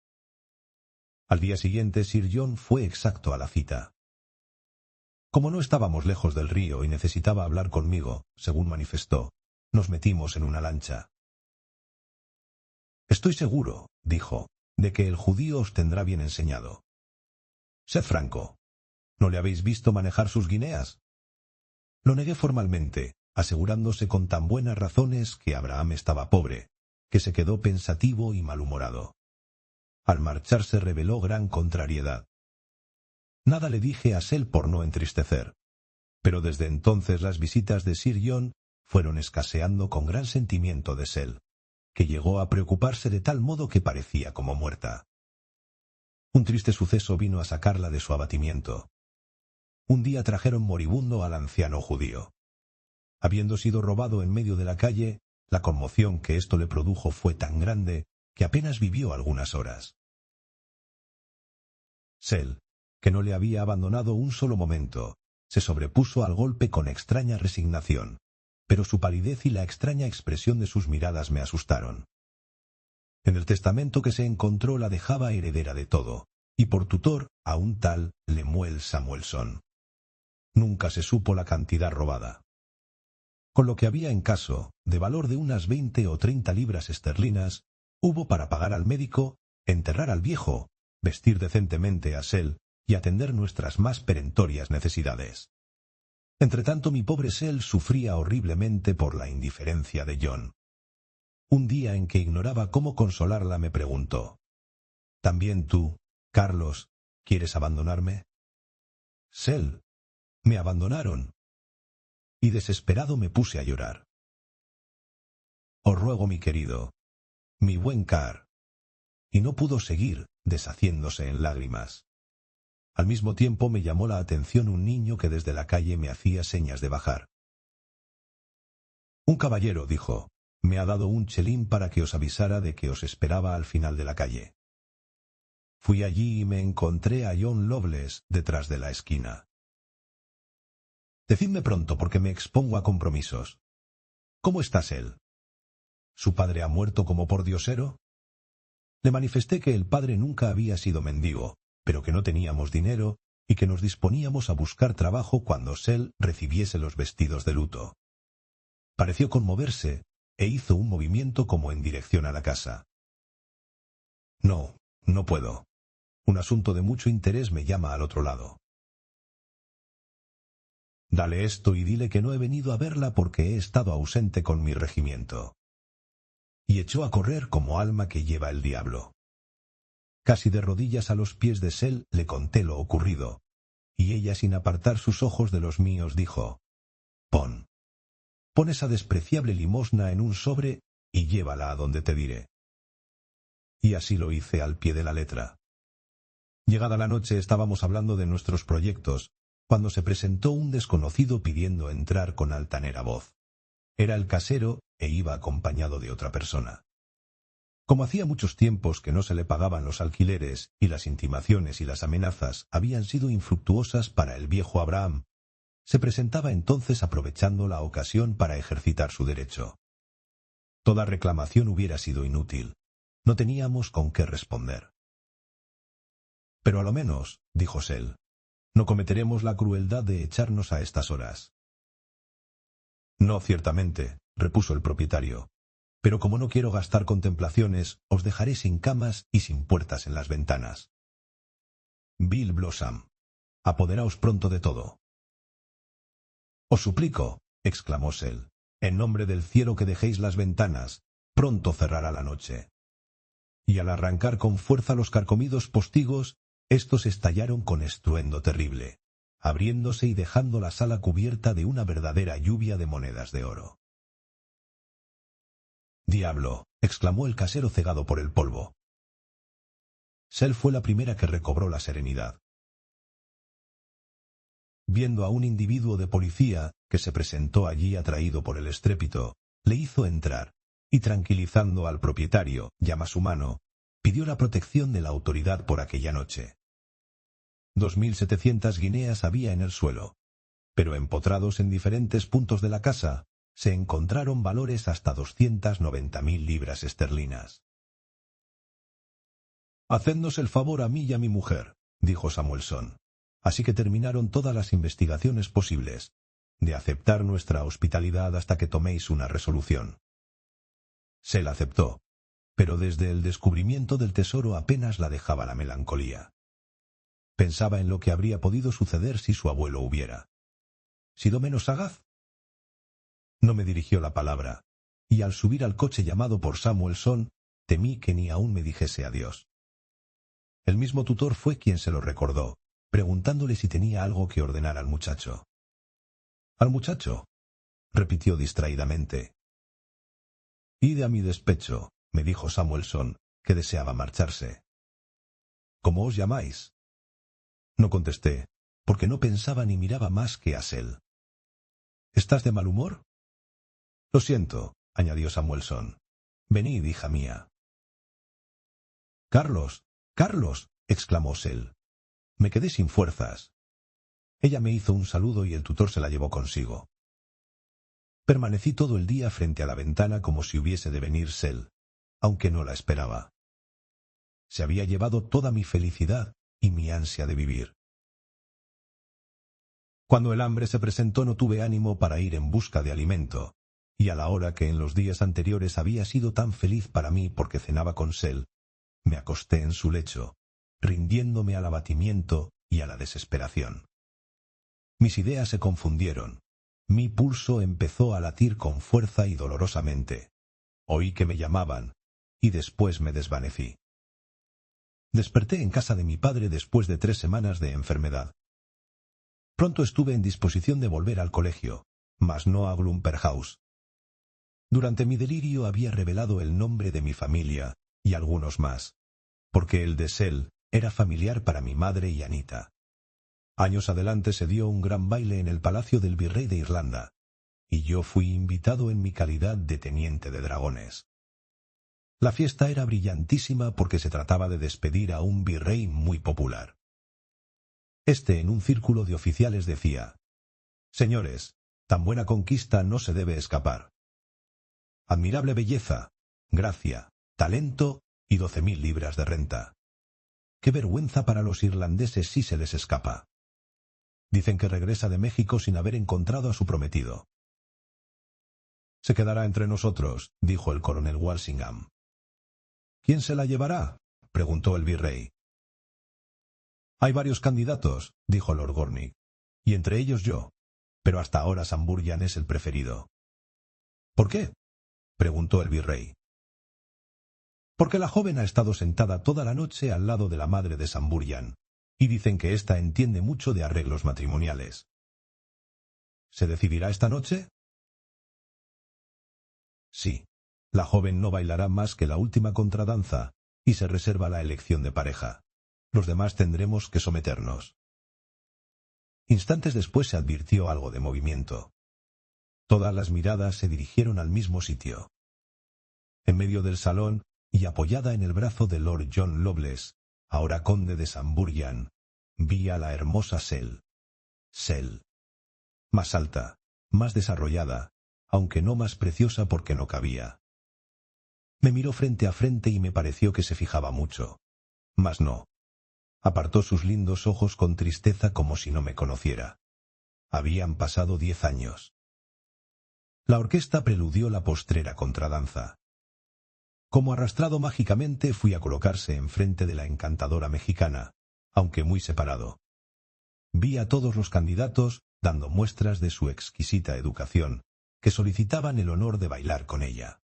Al día siguiente Sir John fue exacto a la cita. Como no estábamos lejos del río y necesitaba hablar conmigo, según manifestó, nos metimos en una lancha. «Estoy seguro», dijo, «de que el judío os tendrá bien enseñado. Sed franco. ¿No le habéis visto manejar sus guineas?» Lo negué formalmente, asegurándose con tan buenas razones que Abraham estaba pobre, que se quedó pensativo y malhumorado. Al marcharse reveló gran contrariedad. Nada le dije a Sel por no entristecer, pero desde entonces las visitas de Sir John fueron escaseando con gran sentimiento de Sel, que llegó a preocuparse de tal modo que parecía como muerta. Un triste suceso vino a sacarla de su abatimiento. Un día trajeron moribundo al anciano judío. Habiendo sido robado en medio de la calle, la conmoción que esto le produjo fue tan grande que apenas vivió algunas horas. Sel, que no le había abandonado un solo momento, se sobrepuso al golpe con extraña resignación, pero su palidez y la extraña expresión de sus miradas me asustaron. En el testamento que se encontró la dejaba heredera de todo, y por tutor a un tal Lemuel Samuelson. Nunca se supo la cantidad robada. Con lo que había en caso, de valor de unas 20 o 30 libras esterlinas, hubo para pagar al médico, enterrar al viejo, vestir decentemente a Sel y atender nuestras más perentorias necesidades. Entretanto mi pobre Sel sufría horriblemente por la indiferencia de John. Un día en que ignoraba cómo consolarla me preguntó: «¿También tú, Carlos, quieres abandonarme?» «Sel, me abandonaron». Y desesperado me puse a llorar. «Os ruego, mi querido, mi buen Car». Y no pudo seguir, deshaciéndose en lágrimas. Al mismo tiempo me llamó la atención un niño que desde la calle me hacía señas de bajar. «Un caballero», dijo, «me ha dado un chelín para que os avisara de que os esperaba al final de la calle». Fui allí y me encontré a John Loveless detrás de la esquina. «Decidme pronto, porque me expongo a compromisos. ¿Cómo está Sel? ¿Su padre ha muerto como pordiosero?» Le manifesté que el padre nunca había sido mendigo, pero que no teníamos dinero y que nos disponíamos a buscar trabajo cuando Sel recibiese los vestidos de luto. Pareció conmoverse e hizo un movimiento como en dirección a la casa. «No, no puedo. Un asunto de mucho interés me llama al otro lado». «Dale esto y dile que no he venido a verla porque he estado ausente con mi regimiento». Y echó a correr como alma que lleva el diablo. Casi de rodillas a los pies de Sel le conté lo ocurrido, y ella sin apartar sus ojos de los míos dijo: «Pon esa despreciable limosna en un sobre y llévala a donde te diré». Y así lo hice al pie de la letra. Llegada la noche estábamos hablando de nuestros proyectos, cuando se presentó un desconocido pidiendo entrar con altanera voz. Era el casero e iba acompañado de otra persona. Como hacía muchos tiempos que no se le pagaban los alquileres y las intimaciones y las amenazas habían sido infructuosas para el viejo Abraham, se presentaba entonces aprovechando la ocasión para ejercitar su derecho. Toda reclamación hubiera sido inútil. No teníamos con qué responder. Pero a lo menos, dijo Sel, no cometeremos la crueldad de echarnos a estas horas. No, ciertamente, repuso el propietario. Pero como no quiero gastar contemplaciones, os dejaré sin camas y sin puertas en las ventanas. Bill Blossom, apoderaos pronto de todo. Os suplico, exclamó Sel, en nombre del cielo que dejéis las ventanas, pronto cerrará la noche. Y al arrancar con fuerza los carcomidos postigos, estos estallaron con estruendo terrible, abriéndose y dejando la sala cubierta de una verdadera lluvia de monedas de oro. «¡Diablo!», exclamó el casero cegado por el polvo. Sel fue la primera que recobró la serenidad. Viendo a un individuo de policía, que se presentó allí atraído por el estrépito, le hizo entrar, y tranquilizando al propietario, ya más humano, pidió la protección de la autoridad por aquella noche. 2.700 guineas había en el suelo, pero empotrados en diferentes puntos de la casa, se encontraron valores hasta 290.000 libras esterlinas. «Hacednos el favor a mí y a mi mujer», dijo Samuelson, así que terminaron todas las investigaciones posibles, de aceptar nuestra hospitalidad hasta que toméis una resolución. Sel aceptó, pero desde el descubrimiento del tesoro apenas la dejaba la melancolía. Pensaba en lo que habría podido suceder si su abuelo hubiera sido menos sagaz. No me dirigió la palabra, y al subir al coche llamado por Samuelson, temí que ni aún me dijese adiós. El mismo tutor fue quien se lo recordó, preguntándole si tenía algo que ordenar al muchacho. «¿Al muchacho?», repitió distraídamente. «Id a mi despecho», me dijo Samuelson, que deseaba marcharse. «¿Cómo os llamáis?». No contesté, porque no pensaba ni miraba más que a Sel. «¿Estás de mal humor?». «Lo siento», añadió Samuelson. «Venid, hija mía». «Carlos, Carlos», exclamó Sel. Me quedé sin fuerzas. Ella me hizo un saludo y el tutor se la llevó consigo. Permanecí todo el día frente a la ventana como si hubiese de venir Sel, aunque no la esperaba. Se había llevado toda mi felicidad y mi ansia de vivir. Cuando el hambre se presentó no tuve ánimo para ir en busca de alimento, y a la hora que en los días anteriores había sido tan feliz para mí porque cenaba con Sel, me acosté en su lecho, rindiéndome al abatimiento y a la desesperación. Mis ideas se confundieron. Mi pulso empezó a latir con fuerza y dolorosamente. Oí que me llamaban, y después me desvanecí. Desperté en casa de mi padre después de 3 semanas de enfermedad. Pronto estuve en disposición de volver al colegio, mas no a Glumper House. Durante mi delirio había revelado el nombre de mi familia, y algunos más, porque el de Sel era familiar para mi madre y Anita. Años adelante se dio un gran baile en el palacio del virrey de Irlanda, y yo fui invitado en mi calidad de teniente de dragones. La fiesta era brillantísima porque se trataba de despedir a un virrey muy popular. Este, en un círculo de oficiales, decía: «Señores, tan buena conquista no se debe escapar. Admirable belleza, gracia, talento y 12.000 libras de renta. Qué vergüenza para los irlandeses si se les escapa. Dicen que regresa de México sin haber encontrado a su prometido». «Se quedará entre nosotros», dijo el coronel Walsingham. «¿Quién se la llevará?», preguntó el virrey. «Hay varios candidatos», dijo Lord Gornick, «y entre ellos yo, pero hasta ahora Samburyan es el preferido». «¿Por qué?», preguntó el virrey. «Porque la joven ha estado sentada toda la noche al lado de la madre de Samburyan, y dicen que ésta entiende mucho de arreglos matrimoniales». «¿Se decidirá esta noche?». «Sí, la joven no bailará más que la última contradanza, y se reserva la elección de pareja. Los demás tendremos que someternos». Instantes después se advirtió algo de movimiento. Todas las miradas se dirigieron al mismo sitio. En medio del salón, y apoyada en el brazo de Lord John Loveless, ahora conde de Samburyan, vi a la hermosa Sel. Más alta, más desarrollada, aunque no más preciosa porque no cabía. Me miró frente a frente y me pareció que se fijaba mucho. Mas no. Apartó sus lindos ojos con tristeza como si no me conociera. Habían pasado 10 años. La orquesta preludió la postrera contradanza. Como arrastrado mágicamente fui a colocarse enfrente de la encantadora mexicana, aunque muy separado. Vi a todos los candidatos dando muestras de su exquisita educación, que solicitaban el honor de bailar con ella.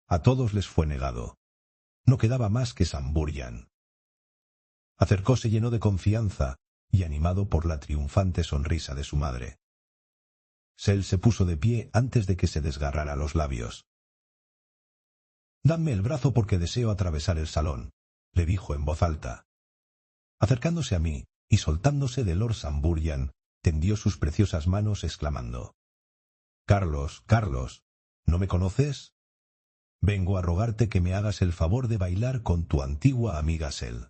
A todos les fue negado. No quedaba más que Samburian. Acercóse lleno de confianza y animado por la triunfante sonrisa de su madre. Sel se puso de pie antes de que se desgarrara los labios. «Dadme el brazo porque deseo atravesar el salón», le dijo en voz alta. Acercándose a mí y soltándose de Lord Samburian, tendió sus preciosas manos exclamando: «Carlos, Carlos, ¿no me conoces? Vengo a rogarte que me hagas el favor de bailar con tu antigua amiga Sel.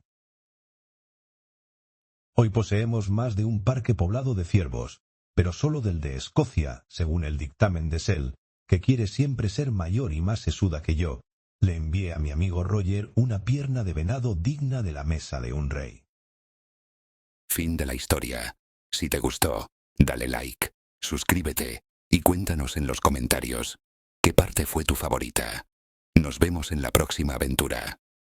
Hoy poseemos más de un parque poblado de ciervos, pero solo del de Escocia, según el dictamen de Sel, que quiere siempre ser mayor y más sesuda que yo, le envié a mi amigo Roger una pierna de venado digna de la mesa de un rey». Fin de la historia. Si te gustó, dale like, suscríbete y cuéntanos en los comentarios qué parte fue tu favorita. Nos vemos en la próxima aventura.